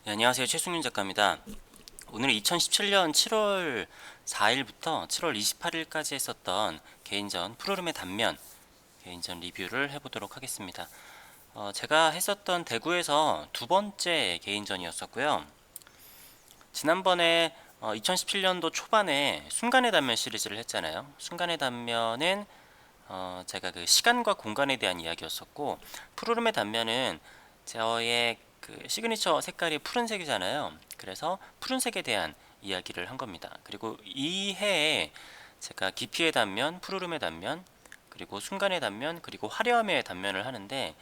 네, 안녕하세요. 최승윤 작가입니다. 오늘은 2017년 7월 4일부터 7월 28일까지 했었던 개인전 푸르름의 단면 개인전 리뷰를 해보도록 하겠습니다. 제가 했었던 대구에서 두 번째 개인전이었었고요. 지난번에 2017년도 초반에 순간의 단면 시리즈를 했잖아요. 순간의 단면은 제가 그 시간과 공간에 대한 이야기였었고, 푸르름의 단면은 저의 그 시그니처 색깔이 푸른색이잖아요. 그래서 푸른색에 대한 이야기를 한 겁니다. 그리고 이 해에 제가 깊이의 단면, 푸르름의 단면, 그리고 순간의 단면, 그리고 화려함의 단면을 하는데,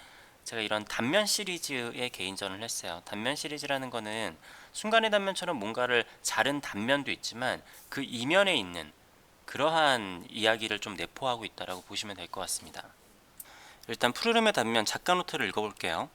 제가 이런 단면 시리즈의 개인전을 했어요. 단면 시리즈라는 거는 순간의 단면처럼 뭔가를 자른 단면도 있지만 그 이면에 있는 그러한 이야기를 좀 내포하고 있다라고 보시면 될 것 같습니다. 일단 푸르름의 단면 작가 노트를 읽어볼게요.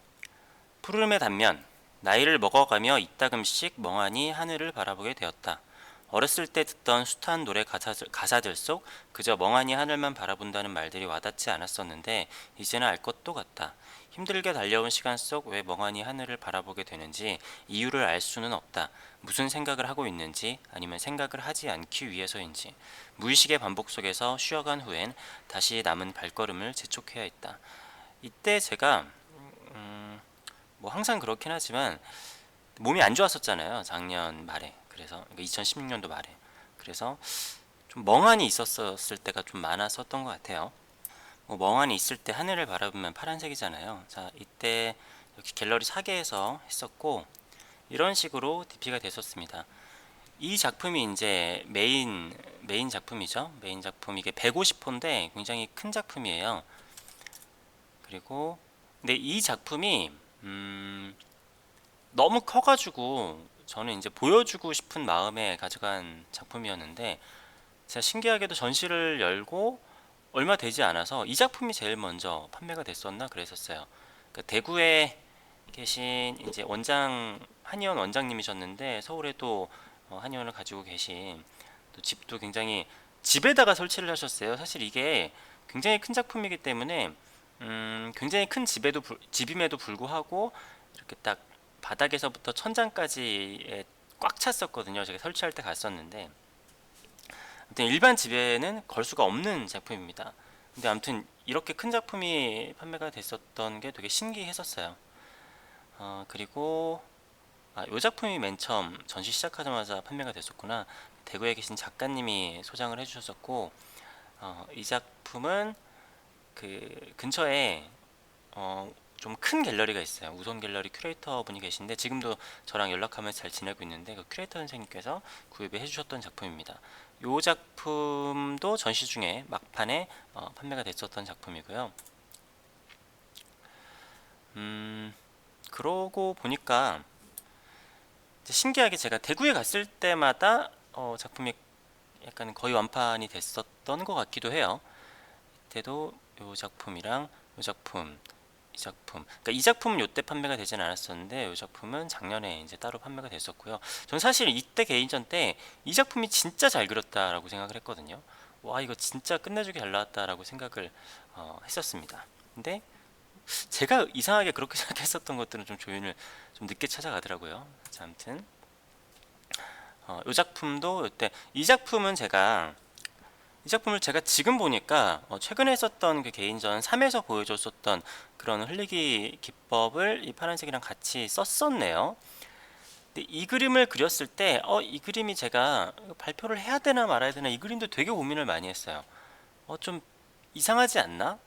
푸르름의 단면. 나이를 먹어가며 이따금씩 멍하니 하늘을 바라보게 되었다. 어렸을 때 듣던 숱한 노래 가사들 속 그저 멍하니 하늘만 바라본다는 말들이 와닿지 않았었는데 이제는 알 것도 같다. 힘들게 달려온 시간 속 왜 멍하니 하늘을 바라보게 되는지 이유를 알 수는 없다. 무슨 생각을 하고 있는지 아니면 생각을 하지 않기 위해서인지 무의식의 반복 속에서 쉬어간 후엔 다시 남은 발걸음을 재촉해야 했다. 이때 제가 뭐 항상 그렇긴 하지만 몸이 안 좋았었잖아요. 작년 말에. 그래서 2016년도 말에. 그래서 좀 멍하니 있었을 때가 좀 많았었던 것 같아요. 뭐 멍하니 있을 때 하늘을 바라보면 파란색이잖아요. 자, 이때 이렇게 갤러리 4개에서 했었고 이런 식으로 DP가 됐었습니다. 이 작품이 이제 메인 작품이죠. 메인 작품 이게 150호인데 굉장히 큰 작품이에요. 그리고 근데 이 작품이 너무 커가지고 저는 이제 보여주고 싶은 마음에 가져간 작품이었는데 제가 신기하게도 전시를 열고 얼마 되지 않아서 이 작품이 제일 먼저 판매가 됐었나 그랬었어요. 그 대구에 계신 이제 원장 한의원 원장님이셨는데 서울에도 한의원을 가지고 계신 또 집도 굉장히 집에다가 설치를 하셨어요. 사실 이게 굉장히 큰 작품이기 때문에 굉장히 큰 집임에도 불구하고 이렇게 딱 바닥에서부터 천장까지 꽉 찼었거든요. 제가 설치할 때 갔었는데 아무튼 일반 집에는 걸 수가 없는 작품입니다. 근데 아무튼 이렇게 큰 작품이 판매가 됐었던 게 되게 신기했었어요. 그리고 이 작품이 맨 처음 전시 시작하자마자 판매가 됐었구나. 대구에 계신 작가님이 소장을 해주셨었고 이 작품은 그 근처에 좀 큰 갤러리가 있어요. 우선 갤러리 큐레이터 분이 계신데 지금도 저랑 연락하면서 잘 지내고 있는데 그 큐레이터 선생님께서 구입을 해주셨던 작품입니다. 이 작품도 전시 중에 막판에 판매가 됐었던 작품이고요. 그러고 보니까 신기하게 제가 대구에 갔을 때마다 작품이 약간 거의 완판이 됐었던 것 같기도 해요. 그때도 이 작품이랑 이 작품 이 작품. 그러니까 이 작품은 요때 판매가 되진 않았었는데 이 작품은 작년에 이제 따로 판매가 됐었고요. 전 사실 이때 개인전 때 이 작품이 진짜 잘 그렸다라고 생각을 했거든요. 와 이거 진짜 끝내주기 잘 나왔다라고 생각을 했었습니다. 근데 제가 이상하게 그렇게 생각했었던 것들은 좀 조인을 좀 늦게 찾아가더라고요. 자, 아무튼 이 작품도 이때 이 작품을 제가 지금 보니까 최근에 썼던 그 개인전 3에서 보여줬었던 그런 흘리기 기법을 이 파란색이랑 같이 썼었네요. 근데 이 그림을 그렸을 때 이 그림이 제가 발표를 해야 되나 말아야 되나 이 그림도 되게 고민을 많이 했어요. 좀 이상하지 않나?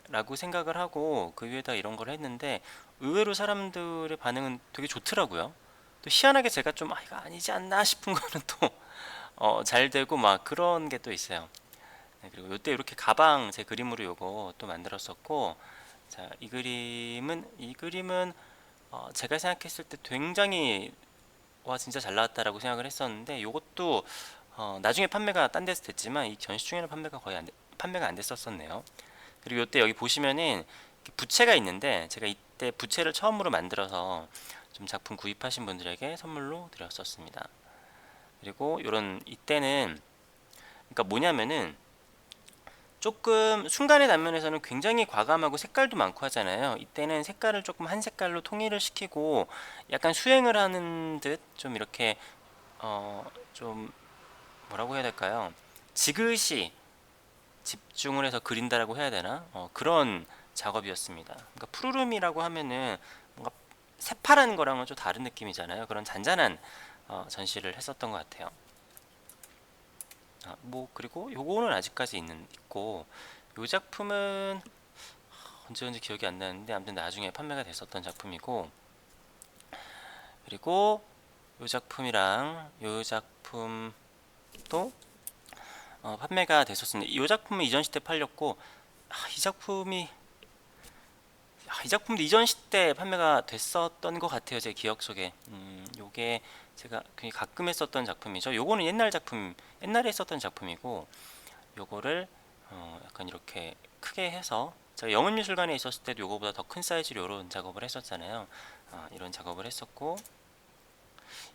라고 생각을 하고 그 위에다 이런 걸 했는데 의외로 사람들의 반응은 되게 좋더라고요. 또 희한하게 제가 좀 이거 아니지 않나 싶은 거는 또 잘 되고 막 그런 게 또 있어요. 네, 그리고 이때 이렇게 가방 제 그림으로 요거 또 만들었었고, 자, 이 그림은 제가 생각했을 때 굉장히 와 진짜 잘 나왔다라고 생각을 했었는데 요것도 나중에 판매가 딴 데서 됐지만 이 전시 중에는 판매가 안 됐었었네요. 그리고 이때 여기 보시면은 부채가 있는데 제가 이때 부채를 처음으로 만들어서 좀 작품 구입하신 분들에게 선물로 드렸었습니다. 그리고 이때는 그러니까 뭐냐면은 조금 순간의 단면에서는 굉장히 과감하고 색깔도 많고 하잖아요. 이때는 색깔을 조금 한 색깔로 통일을 시키고 약간 수행을 하는 듯 좀 이렇게 좀 뭐라고 해야 될까요? 지그시 집중을 해서 그린다라고 해야 되나? 그런 작업이었습니다. 그러니까 푸르름이라고 하면은 뭔가 새파란 거랑은 좀 다른 느낌이잖아요. 그런 잔잔한 전시를 했었던 것 같아요. 뭐 그리고 요거는 아직까지 있고 요 작품은 언제 기억이 안 나는데 아무튼 나중에 판매가 됐었던 작품이고, 그리고 요 작품이랑 요 작품도 판매가 됐었습니다. 이 작품은 이전 시대 팔렸고, 이 작품도 이전 시대 판매가 됐었던 것 같아요. 제 기억 속에. 요게 제가 굉장히 가끔 했었던 작품이죠. 요거는 옛날 작품, 옛날에 했었던 작품이고, 요거를 약간 이렇게 크게 해서 제가 영문미술관에 있었을 때도 요거보다 더 큰 사이즈로 이런 작업을 했었잖아요. 이런 작업을 했었고,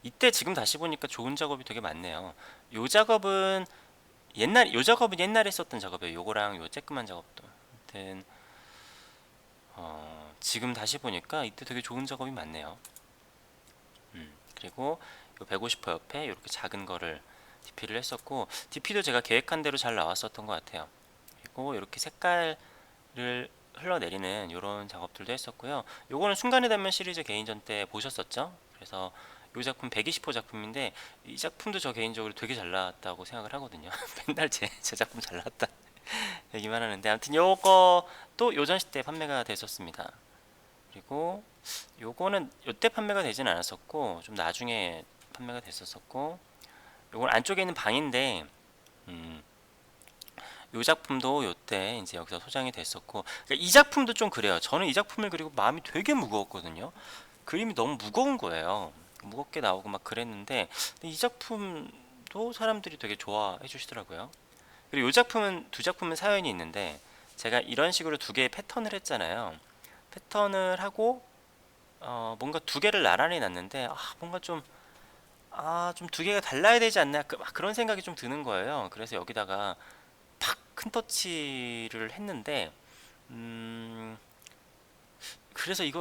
이때 지금 다시 보니까 좋은 작업이 되게 많네요. 요 작업은 요 작업은 옛날에 했었던 작업이에요. 요거랑 요 쬐끄만 작업도. 아무튼 지금 다시 보니까 이때 되게 좋은 작업이 많네요. 그리고 요 150% 옆에 이렇게 작은 거를 DP를 했었고, DP도 제가 계획한 대로 잘 나왔었던 것 같아요. 그리고 이렇게 색깔을 흘러내리는 이런 작업들도 했었고요. 요거는 순간의 단면 시리즈 개인전 때 보셨었죠? 그래서 이 작품 120호 작품인데, 이 작품도 저 개인적으로 되게 잘 나왔다고 생각을 하거든요. 맨날 제 작품 잘 나왔다 얘기만 하는데, 아무튼 요것도 요전 시대 판매가 됐었습니다. 그리고 요거는 요때 판매가 되진 않았었고 좀 나중에 판매가 됐었었고, 요건 안쪽에 있는 방인데 음, 요 작품도 요때 이제 여기서 소장이 됐었고, 그러니까 이 작품도 좀 그래요. 저는 이 작품을 그리고 마음이 되게 무거웠거든요. 그림이 너무 무거운 거예요. 무겁게 나오고 막 그랬는데, 근데 이 작품도 사람들이 되게 좋아해 주시더라고요. 그리고 요 작품은, 두 작품은 사연이 있는데, 제가 이런 식으로 두 개의 패턴을 했잖아요. 패턴을 하고 뭔가 두 개를 나란히 놨는데, 뭔가 좀 두 개가 달라야 되지 않나, 그런 생각이 좀 드는 거예요. 그래서 여기다가 팍 큰 터치를 했는데, 음, 그래서 이게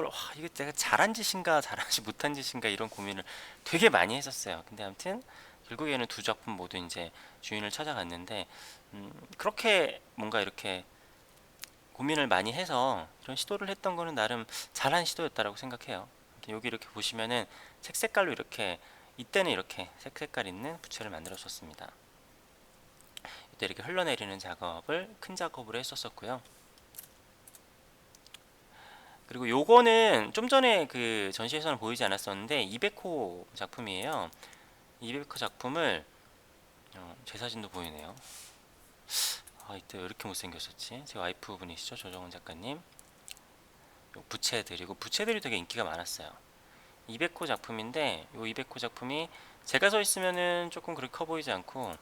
내가 잘한 짓인가 잘하지 못한 짓인가 이런 고민을 되게 많이 했었어요. 근데 아무튼 결국에는 두 작품 모두 이제 주인을 찾아갔는데, 그렇게 뭔가 이렇게 고민을 많이 해서 이런 시도를 했던 거는 나름 잘한 시도였다라고 생각해요. 아무튼 여기 이렇게 보시면은 색 색깔로 이렇게, 이때는 이렇게 색 색깔 있는 부채를 만들어 줬습니다. 이때 이렇게 흘러내리는 작업을 큰 작업으로 했었었고요. 그리고 요거는 좀 전에 그 전시에서는 보이지 않았었는데 200호 작품이에요. 200호 작품을 제 사진도 보이네요. 이때 왜 이렇게 못생겼었지? 제 와이프 분이시죠, 조정은 작가님. 부채들이 되게 인기가 많았어요. 200호 작품인데, 요 200호 작품이 제가 서 있으면은 조금 그렇게 커 보이지 않고,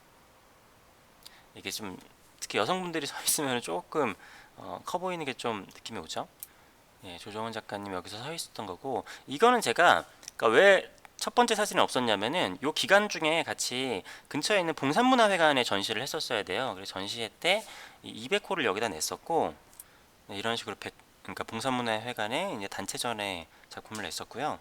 이게 좀 특히 여성분들이 서 있으면 조금 커 보이는 게 좀 느낌이 오죠. 예, 조정원 작가님 여기서 서 있었던 거고, 이거는 제가, 그러니까 왜 첫 번째 사진이 없었냐면은 요 기간 중에 같이 근처에 있는 봉산문화회관에 전시를 했었어야 돼요. 그래서 전시회 때 200호를 여기다 냈었고, 네, 이런 식으로 그러니까 봉산문화회관에 이제 단체전에 작품을 냈었고요.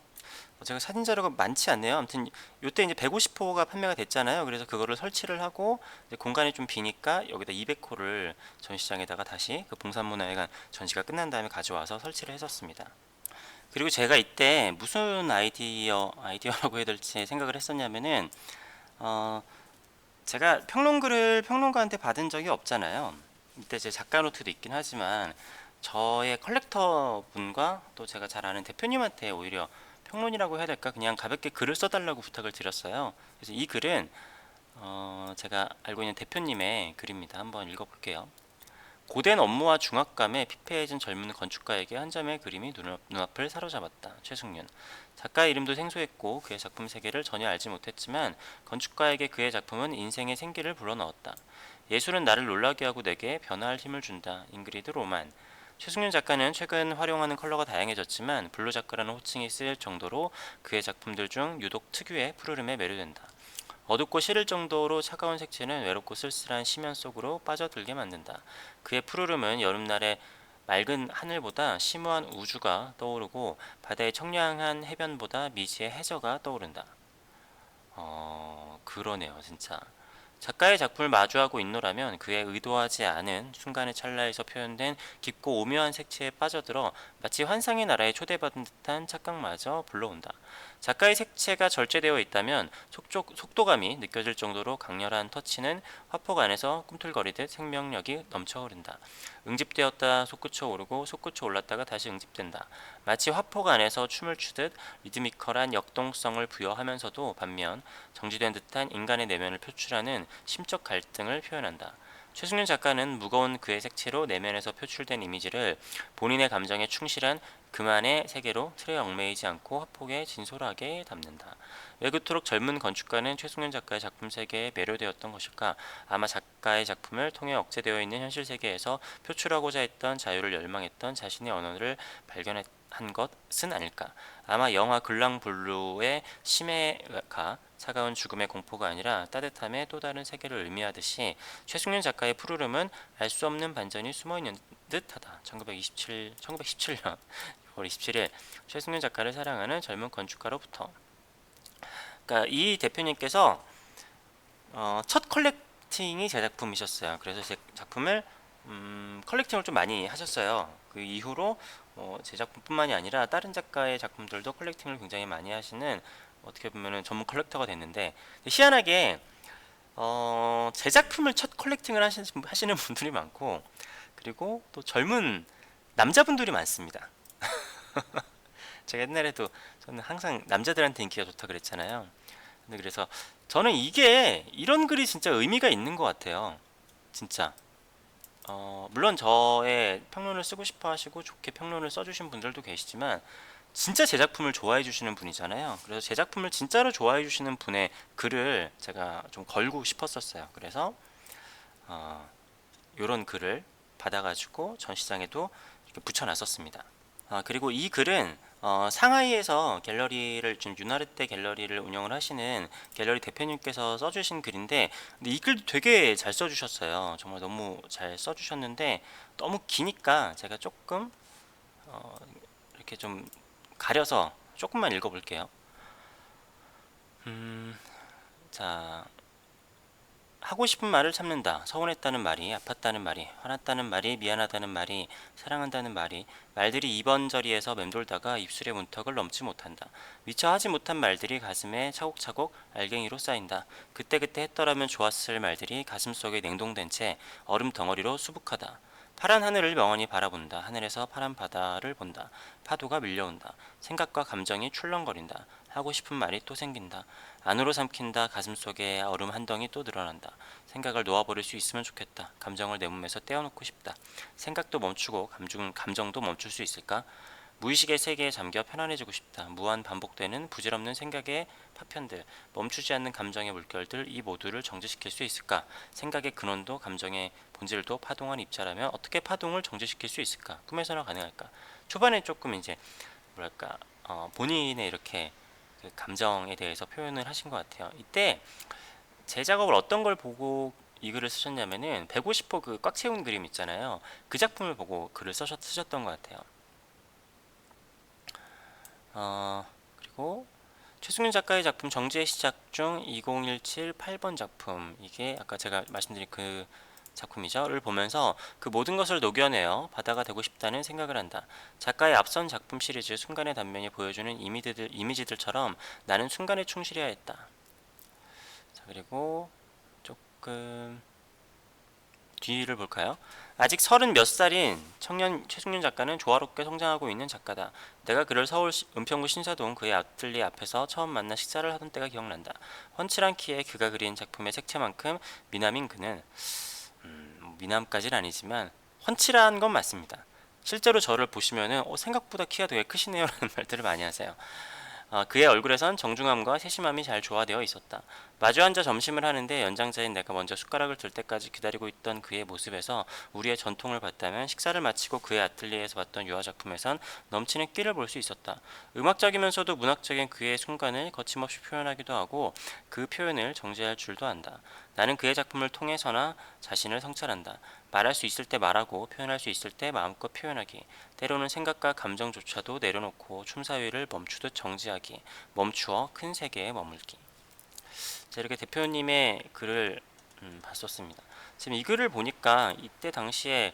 제가 사진 자료가 많지 않네요. 아무튼 요때 이제 150호가 판매가 됐잖아요. 그래서 그거를 설치를 하고, 이제 공간이 좀 비니까 여기다 200호를 전시장에다가 다시 그 봉산문화회관 전시가 끝난 다음에 가져와서 설치를 했었습니다. 그리고 제가 이때 무슨 아이디어라고 해야 될지 생각을 했었냐면은, 어 제가 평론글을 평론가한테 받은 적이 없잖아요. 이때 제 작가 노트도 있긴 하지만 저의 컬렉터 분과 또 제가 잘 아는 대표님한테 오히려 평론이라고 해야 될까, 그냥 가볍게 글을 써달라고 부탁을 드렸어요. 그래서 이 글은 제가 알고 있는 대표님의 글입니다. 한번 읽어볼게요. 고된 업무와 중압감에 피폐해진 젊은 건축가에게 한 점의 그림이 눈앞을 사로잡았다. 최승윤. 작가의 이름도 생소했고 그의 작품 세계를 전혀 알지 못했지만 건축가에게 그의 작품은 인생의 생기를 불어넣었다. 예술은 나를 놀라게 하고 내게 변화할 힘을 준다. 잉그리드 로만. 최승윤 작가는 최근 활용하는 컬러가 다양해졌지만 블루 작가라는 호칭이 쓰일 정도로 그의 작품들 중 유독 특유의 푸르름에 매료된다. 어둡고 싫을 정도로 차가운 색채는 외롭고 쓸쓸한 심연 속으로 빠져들게 만든다. 그의 푸르름은 여름날의 맑은 하늘보다 심오한 우주가 떠오르고 바다의 청량한 해변보다 미지의 해저가 떠오른다. 그러네요, 진짜. 작가의 작품을 마주하고 있노라면 그의 의도하지 않은 순간의 찰나에서 표현된 깊고 오묘한 색채에 빠져들어 마치 환상의 나라에 초대받은 듯한 착각마저 불러온다. 작가의 색채가 절제되어 있다면 속도감이 느껴질 정도로 강렬한 터치는 화폭 안에서 꿈틀거리듯 생명력이 넘쳐 흐른다. 응집되었다 솟구쳐 오르고 솟구쳐 올랐다가 다시 응집된다. 마치 화폭 안에서 춤을 추듯 리드미컬한 역동성을 부여하면서도 반면 정지된 듯한 인간의 내면을 표출하는 심적 갈등을 표현한다. 최승윤 작가는 무거운 그의 색채로 내면에서 표출된 이미지를 본인의 감정에 충실한 그만의 세계로 틀에 얽매이지 않고 화폭에 진솔하게 담는다. 왜 그토록 젊은 건축가는 최승윤 작가의 작품 세계에 매료되었던 것일까? 아마 작가의 작품을 통해 억제되어 있는 현실 세계에서 표출하고자 했던 자유를 열망했던 자신의 언어를 발견한 것은 아닐까. 아마 영화 글랑블루의 심해가 차가운 죽음의 공포가 아니라 따뜻함의 또 다른 세계를 의미하듯이 최승윤 작가의 푸르름은 알 수 없는 반전이 숨어있는 듯하다. 1917년 6월 27일 최승윤 작가를 사랑하는 젊은 건축가로부터. 그러니까 이 대표님께서 첫 컬렉팅이 제 작품이셨어요. 그래서 제 작품을 컬렉팅을 좀 많이 하셨어요. 그 이후로 제 작품뿐만이 아니라 다른 작가의 작품들도 컬렉팅을 굉장히 많이 하시는, 어떻게 보면은 전문 컬렉터가 됐는데, 희한하게 제 작품을 첫 컬렉팅을 하시는 분들이 많고, 그리고 또 젊은 남자분들이 많습니다. 제가 옛날에도 저는 항상 남자들한테 인기가 좋다 그랬잖아요. 근데 그래서 저는 이게 이런 글이 진짜 의미가 있는 것 같아요. 진짜. 물론 저의 평론을 쓰고 싶어 하시고 좋게 평론을 써주신 분들도 계시지만 진짜 제 작품을 좋아해 주시는 분이잖아요. 그래서 제 작품을 진짜로 좋아해 주시는 분의 글을 제가 좀 걸고 싶었었어요. 그래서 이런 글을 받아가지고 전시장에도 이렇게 붙여놨었습니다. 그리고 이 글은 상하이에서 갤러리를 지금 유나르테 갤러리를 운영을 하시는 갤러리 대표님께서 써주신 글인데, 근데 이 글도 되게 잘 써주셨어요. 정말 너무 잘 써주셨는데 너무 기니까 제가 조금 이렇게 좀 가려서 조금만 읽어볼게요. 자, 하고 싶은 말을 참는다. 서운했다는 말이, 아팠다는 말이, 화났다는 말이, 미안하다는 말이, 사랑한다는 말이, 말들이 이번저리에서 맴돌다가 입술의 문턱을 넘지 못한다. 미처 하지 못한 말들이 가슴에 차곡차곡 알갱이로 쌓인다. 그때그때 했더라면 좋았을 말들이 가슴속에 냉동된 채 얼음 덩어리로 수북하다. 파란 하늘을 멍하니 바라본다. 하늘에서 파란 바다를 본다. 파도가 밀려온다. 생각과 감정이 출렁거린다. 하고 싶은 말이 또 생긴다. 안으로 삼킨다. 가슴속에 얼음 한 덩이 또 늘어난다. 생각을 놓아버릴 수 있으면 좋겠다. 감정을 내 몸에서 떼어놓고 싶다. 생각도 멈추고 감정도 멈출 수 있을까? 무의식의 세계에 잠겨 편안해지고 싶다. 무한 반복되는 부질없는 생각의 파편들, 멈추지 않는 감정의 물결들, 이 모두를 정지시킬 수 있을까? 생각의 근원도 감정의 본질도 파동한 입자라면 어떻게 파동을 정지시킬 수 있을까? 꿈에서나 가능할까? 초반에 조금 이제 뭐랄까 본인의 이렇게 그 감정에 대해서 표현을 하신 것 같아요. 이때 제 작업을 어떤 걸 보고 이 글을 쓰셨냐면은 150호 그 꽉 채운 그림 있잖아요. 그 작품을 보고 글을 쓰셨던 것 같아요. 그리고 최승윤 작가의 작품 정지의 시작 중 2017 8번 작품, 이게 아까 제가 말씀드린 그 작품이죠.를 보면서 그 모든 것을 녹여내어 바다가 되고 싶다는 생각을 한다. 작가의 앞선 작품 시리즈 순간의 단면이 보여주는 이미지들처럼 나는 순간에 충실해야 했다. 자, 그리고 조금 뒤를 볼까요? 아직 30 몇 살인 청년 최승윤 작가는 조화롭게 성장하고 있는 작가다. 내가 그를 서울 은평구 신사동 그의 아틀리에 앞에서 처음 만나 식사를 하던 때가 기억난다. 훤칠한 키에 그가 그린 작품의 색채만큼 미남인 그는 미남까지는 아니지만 훤칠한 건 맞습니다. 실제로 저를 보시면은 생각보다 키가 되게 크시네요 라는 말들을 많이 하세요. 그의 얼굴에선 정중함과 세심함이 잘 조화되어 있었다. 마주 앉아 점심을 하는데 연장자인 내가 먼저 숟가락을 들 때까지 기다리고 있던 그의 모습에서 우리의 전통을 봤다면, 식사를 마치고 그의 아틀리에에서 봤던 유화작품에선 넘치는 끼를 볼 수 있었다. 음악적이면서도 문학적인 그의 순간을 거침없이 표현하기도 하고 그 표현을 정제할 줄도 안다. 나는 그의 작품을 통해서나 자신을 성찰한다. 말할 수 있을 때 말하고 표현할 수 있을 때 마음껏 표현하기. 때로는 생각과 감정조차도 내려놓고 춤사위를 멈추듯 정지하기. 멈추어 큰 세계에 머물기. 자, 이렇게 대표님의 글을 봤었습니다. 지금 이 글을 보니까 이때 당시에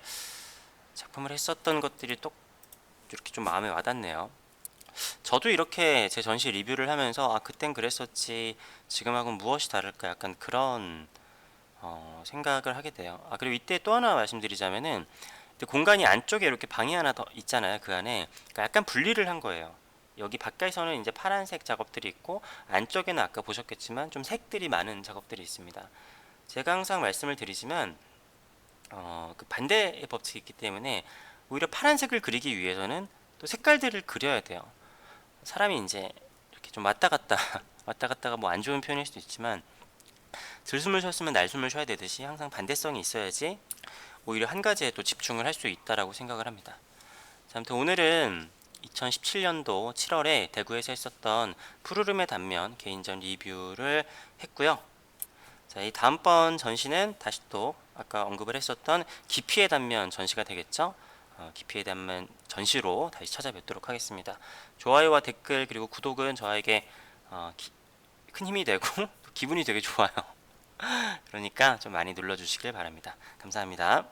작품을 했었던 것들이 또 이렇게 좀 마음에 와닿네요. 저도 이렇게 제 전시 리뷰를 하면서 그땐 그랬었지 지금하고는 무엇이 다를까, 약간 그런 생각을 하게 돼요. 그리고 이때 또 하나 말씀드리자면은, 공간이 안쪽에 이렇게 방이 하나 더 있잖아요. 그 안에 그러니까 약간 분리를 한 거예요. 여기 바깥에서는 이제 파란색 작업들이 있고, 안쪽에는 아까 보셨겠지만 좀 색들이 많은 작업들이 있습니다. 제가 항상 말씀을 드리지만 그 반대의 법칙이 있기 때문에 오히려 파란색을 그리기 위해서는 또 색깔들을 그려야 돼요. 사람이 이제 이렇게 좀 왔다 갔다 왔다 갔다가 뭐 안 좋은 표현일 수도 있지만, 들숨을 쉬었으면 날숨을 쉬어야 되듯이 항상 반대성이 있어야지 오히려 한 가지에 또 집중을 할 수 있다라고 생각을 합니다. 자, 아무튼 오늘은 2017년도 7월에 대구에서 했었던 푸르름의 단면 개인전 리뷰를 했고요. 자, 이 다음번 전시는 다시 또 아까 언급을 했었던 기피의 단면 전시가 되겠죠. 기피의 단면 전시로 다시 찾아뵙도록 하겠습니다. 좋아요와 댓글 그리고 구독은 저에게 큰 힘이 되고 기분이 되게 좋아요. 그러니까 좀 많이 눌러주시길 바랍니다. 감사합니다.